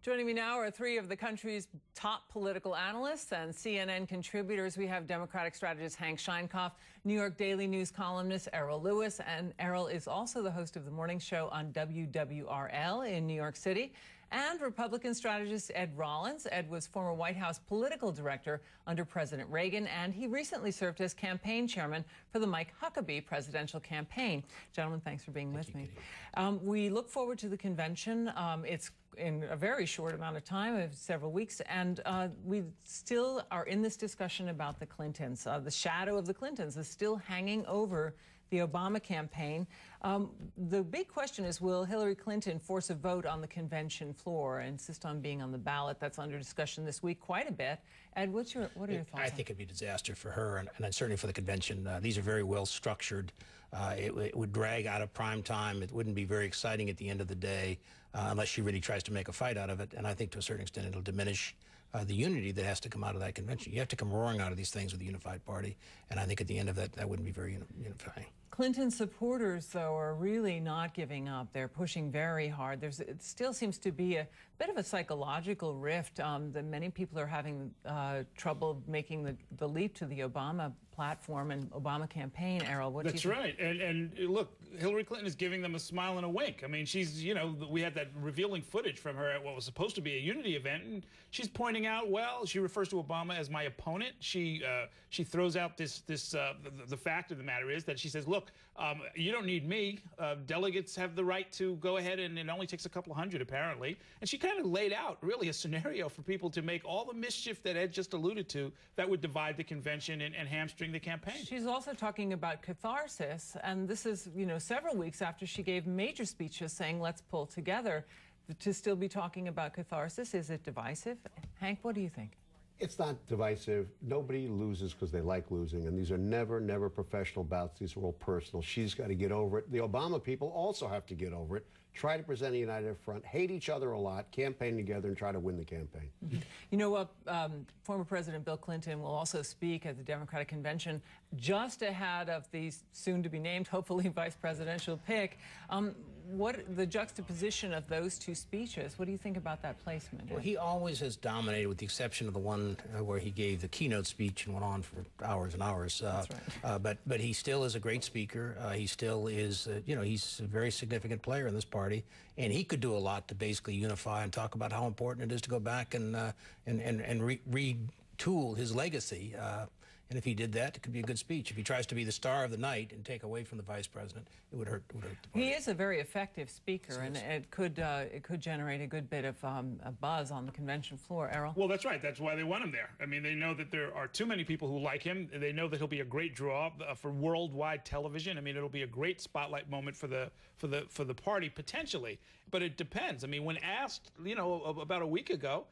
Joining me now are three of the country's top political analysts and CNN contributors. We have Democratic strategist Hank Sheinkopf, New York Daily News columnist Errol Lewis, and Errol is also the host of the morning show on WWRL in New York City, and Republican strategist Ed Rollins. Ed was former White House political director under President Reagan, and he recently served as campaign chairman for the Mike Huckabee presidential campaign. Gentlemen, thanks for being with me. We look forward to the convention. It's in a very short amount of time, of several weeks, and we still are in this discussion about the Clintons. The shadow of the Clintons is still hanging over the Obama campaign. The big question is, will Hillary Clinton force a vote on the convention floor, insist on being on the ballot? That's under discussion this week quite a bit. Ed, what are your thoughts? I think it'd be a disaster for her, and certainly for the convention. These are very well structured. It would drag out of prime time. It wouldn't be very exciting at the end of the day unless she really tries to make a fight out of it. And I think to a certain extent it'll diminish the unity that has to come out of that convention. You have to come roaring out of these things with a unified party, and I think at the end of that, that wouldn't be very unifying. Clinton supporters, though, are really not giving up. They're pushing very hard. It still seems to be a bit of a psychological rift that many people are having trouble making the leap to the Obama platform and Obama campaign. Errol, what do you think? That's right. And look, Hillary Clinton is giving them a smile and a wink. I mean, she's, we had that revealing footage from her at what was supposed to be a unity event, and she's pointing out, well, she refers to Obama as my opponent. She throws out the fact of the matter is that she says, look, you don't need me. Delegates have the right to go ahead, and it only takes a couple of hundred, apparently. And she kind of laid out, really, a scenario for people to make all the mischief that Ed just alluded to that would divide the convention and hamstring the campaign. She's also talking about catharsis, and this is, several weeks after she gave major speeches saying, let's pull together. To still be talking about catharsis, is it divisive? Hank, what do you think? It's not divisive. Nobody loses because they like losing, and these are never professional bouts. These are all personal. She's got to get over it. The Obama people also have to get over it. Try to present a united front, hate each other a lot, campaign together, and try to win the campaign. Mm-hmm. You know what? Former President Bill Clinton will also speak at the Democratic convention just ahead of the soon-to-be-named, hopefully, vice presidential pick. What the juxtaposition of those two speeches, what do you think about that placement? Well, he always has dominated, with the exception of the one where he gave the keynote speech and went on for hours and hours. That's right. But he still is a great speaker. He still is, he's a very significant player in this party, and he could do a lot to basically unify and talk about how important it is to go back and retool his legacy. And if he did that, it could be a good speech. If he tries to be the star of the night and take away from the vice president, it would hurt the party. He is a very effective speaker, and it could generate a good bit of a buzz on the convention floor. Errol? Well, that's right. That's why they want him there. I mean, they know that there are too many people who like him. They know that he'll be a great draw for worldwide television. I mean, it'll be a great spotlight moment for the party potentially. But it depends. I mean, when asked, about a week ago,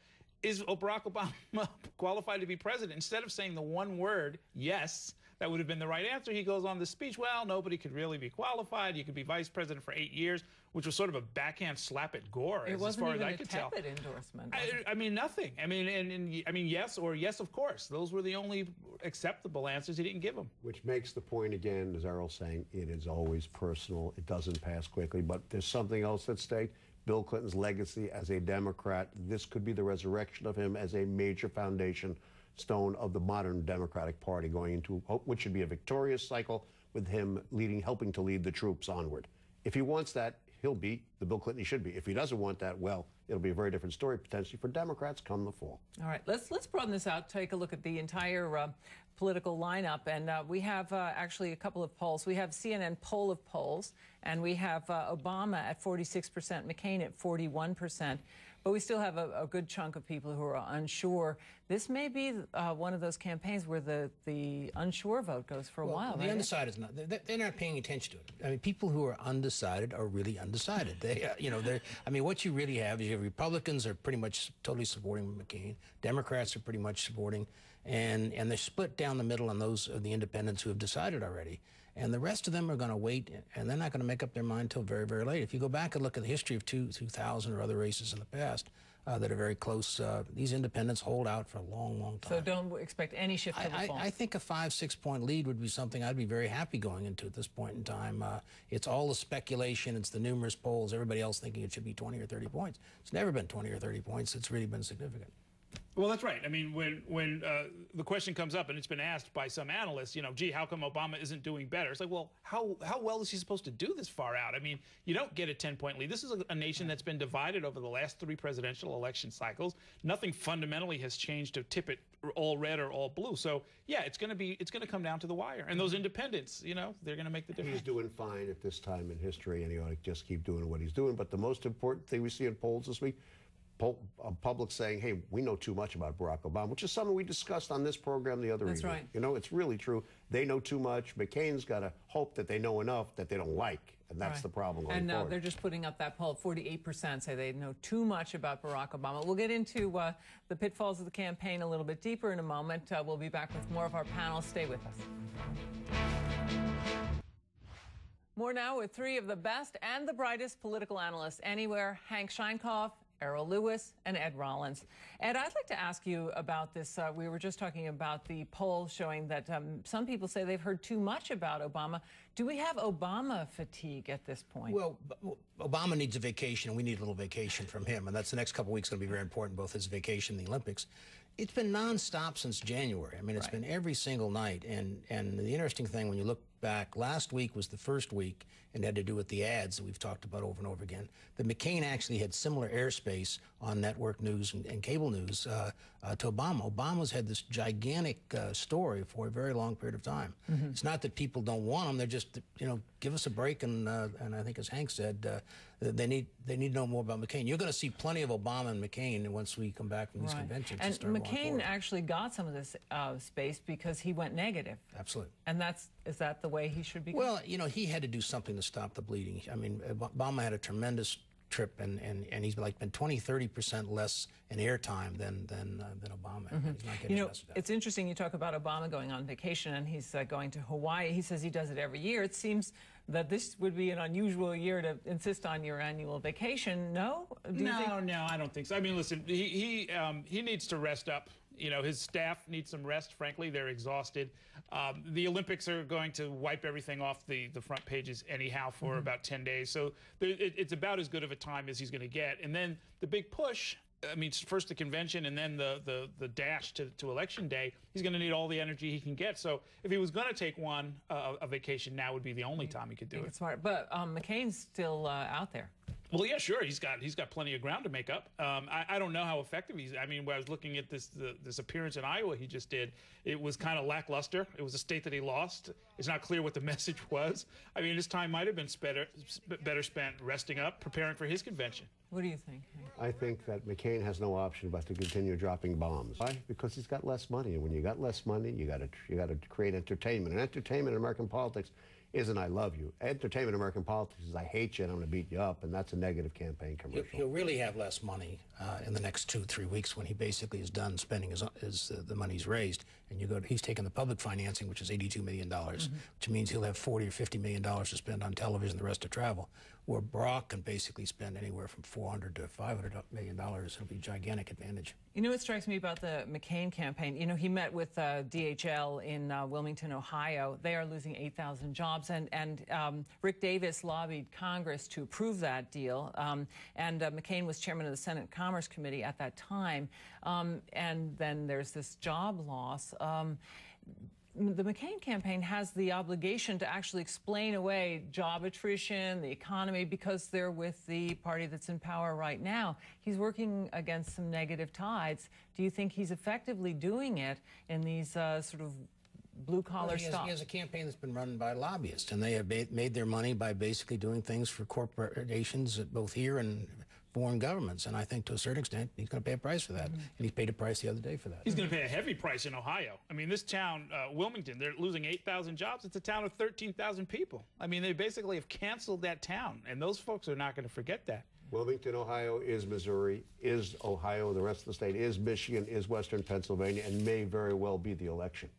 is Barack Obama qualified to be president? Instead of saying the one word, yes, that would have been the right answer, he goes on the speech, well, nobody could really be qualified. You could be vice president for 8 years, which was sort of a backhand slap at Gore, as far as I could tell. It wasn't even a tepid endorsement. I mean, nothing. I mean, yes or yes, of course. Those were the only acceptable answers. He didn't give them. Which makes the point again, as Errol's saying, it is always personal. It doesn't pass quickly, but there's something else at stake. Bill Clinton's legacy as a Democrat. This could be the resurrection of him as a major foundation stone of the modern Democratic Party, going into which should be a victorious cycle with him helping to lead the troops onward. If he wants that, he'll be the Bill Clinton he should be. If he doesn't want that, well, it'll be a very different story potentially for Democrats come the fall. All right, let's broaden this out. Take a look at the entire political lineup, and we have actually a couple of polls. We have CNN poll of polls, and we have Obama at 46%, McCain at 41%. But we still have a good chunk of people who are unsure. This may be one of those campaigns where the unsure vote goes for a while. The undecided is not. They're not paying attention to it. I mean, people who are undecided are really undecided. I mean, what you really have is you have Republicans are pretty much totally supporting McCain. Democrats are pretty much supporting, and they're split down the middle on those of the independents who have decided already. And the rest of them are going to wait, and they're not going to make up their mind until very, very late. If you go back and look at the history of 2000 or other races in the past, that are very close. These independents hold out for a long, long time. So don't expect any shift to the fall. I think a 5-6 point lead would be something I'd be very happy going into at this point in time. It's all the speculation. It's the numerous polls. Everybody else thinking it should be 20 or 30 points. It's never been 20 or 30 points. It's really been significant. Well, that's right. I mean, when the question comes up, and it's been asked by some analysts, you know, gee, how come Obama isn't doing better? It's like, well, how well is he supposed to do this far out? I mean, you don't get a 10-point lead. This is a nation that's been divided over the last 3 presidential election cycles. Nothing fundamentally has changed to tip it all red or all blue. So, yeah, it's going to come down to the wire. And those independents, you know, they're going to make the difference. He's doing fine at this time in history, and he ought to just keep doing what he's doing. But the most important thing we see in polls this week, public saying, hey, we know too much about Barack Obama, which is something we discussed on this program the other evening. That's right. You know, it's really true. They know too much. McCain's got to hope that they know enough that they don't like, and that's the problem going forward. And they're just putting up that poll. 48% say they know too much about Barack Obama. We'll get into the pitfalls of the campaign a little bit deeper in a moment. We'll be back with more of our panel. Stay with us. More now with 3 of the best and the brightest political analysts anywhere: Hank Sheinkopf, Errol Lewis, and Ed Rollins. Ed, I'd like to ask you about this. We were just talking about the poll showing that some people say they've heard too much about Obama. Do we have Obama fatigue at this point? Well, Obama needs a vacation, and we need a little vacation from him. And that's the next couple of weeks going to be very important, both his vacation and the Olympics. It's been nonstop since January. I mean, it's been every single night. And the interesting thing, when you look back, last week was the first week, and it had to do with the ads that we've talked about over and over again, that McCain actually had similar airspace on network news and cable news to Obama. Obama's had this gigantic story for a very long period of time. It's not that people don't want him; they're just, you know, give us a break. And I think, as Hank said, they need to know more about McCain. You're going to see plenty of Obama and McCain once we come back from these conventions. And McCain actually got some of this space because he went negative. Absolutely. And is that the way he should be going? Well, you know, he had to do something to stop the bleeding. I mean, Obama had a tremendous trip, and he's like been 20-30% less in airtime than Obama. He's not getting it's interesting you talk about Obama going on vacation, and he's going to Hawaii. He says he does it every year. It seems that this would be an unusual year to insist on your annual vacation. No? No, I don't think so. I mean, listen, he needs to rest up. You know, his staff needs some rest, frankly. They're exhausted. The Olympics are going to wipe everything off the front pages anyhow for about 10 days. So it's about as good of a time as he's going to get. And then the big push, I mean, first the convention and then the dash to Election Day, he's going to need all the energy he can get. So if he was going to take a vacation, now would be the only time he could do it. It's smart. But McCain's still out there. Well, yeah, sure. He's got plenty of ground to make up. I don't know how effective he's. I mean, when I was looking at this appearance in Iowa he just did, it was kind of lackluster. It was a state that he lost. It's not clear what the message was. I mean, his time might have been better spent resting up, preparing for his convention. What do you think? I think that McCain has no option but to continue dropping bombs. Why? Because he's got less money, and when you got less money, you got to create entertainment. And entertainment in American politics isn't "I love you." Entertainment in American politics is "I hate you and I'm going to beat you up," and that's a negative campaign commercial. He'll really have less money in the next 2-3 weeks when he basically is done spending the money he's raised. And he's taken the public financing, which is $82 million, which means he'll have $40 or $50 million to spend on television, the rest to travel. Where Barack can basically spend anywhere from $400 to $500 million. It'll be a gigantic advantage. You know what strikes me about the McCain campaign? You know, he met with DHL in Wilmington, Ohio. They are losing 8,000 jobs, and Rick Davis lobbied Congress to approve that deal. And McCain was chairman of the Senate Commerce Committee at that time. And then there's this job loss. The McCain campaign has the obligation to actually explain away job attrition, the economy, because they're with the party that's in power right now. He's working against some negative tides. Do you think he's effectively doing it in these sort of blue-collar stuff? He has a campaign that's been run by lobbyists, and they have made their money by basically doing things for corporations, both here and foreign governments. And I think to a certain extent, he's going to pay a price for that. And he paid a price the other day for that. He's going to pay a heavy price in Ohio. I mean, this town, Wilmington, they're losing 8,000 jobs. It's a town of 13,000 people. I mean, they basically have canceled that town, and those folks are not going to forget that. Wilmington, Ohio is Missouri, is Ohio, the rest of the state is Michigan, is Western Pennsylvania, and may very well be the election.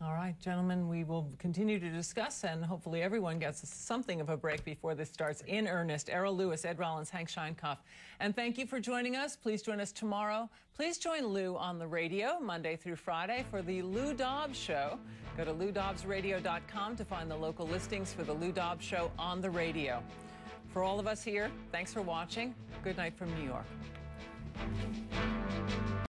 All right, gentlemen, we will continue to discuss, and hopefully everyone gets something of a break before this starts in earnest. Errol Lewis, Ed Rollins, Hank Sheinkopf. And thank you for joining us. Please join us tomorrow. Please join Lou on the radio Monday through Friday for the Lou Dobbs Show. Go to loudobbsradio.com to find the local listings for the Lou Dobbs Show on the radio. For all of us here, thanks for watching. Good night from New York.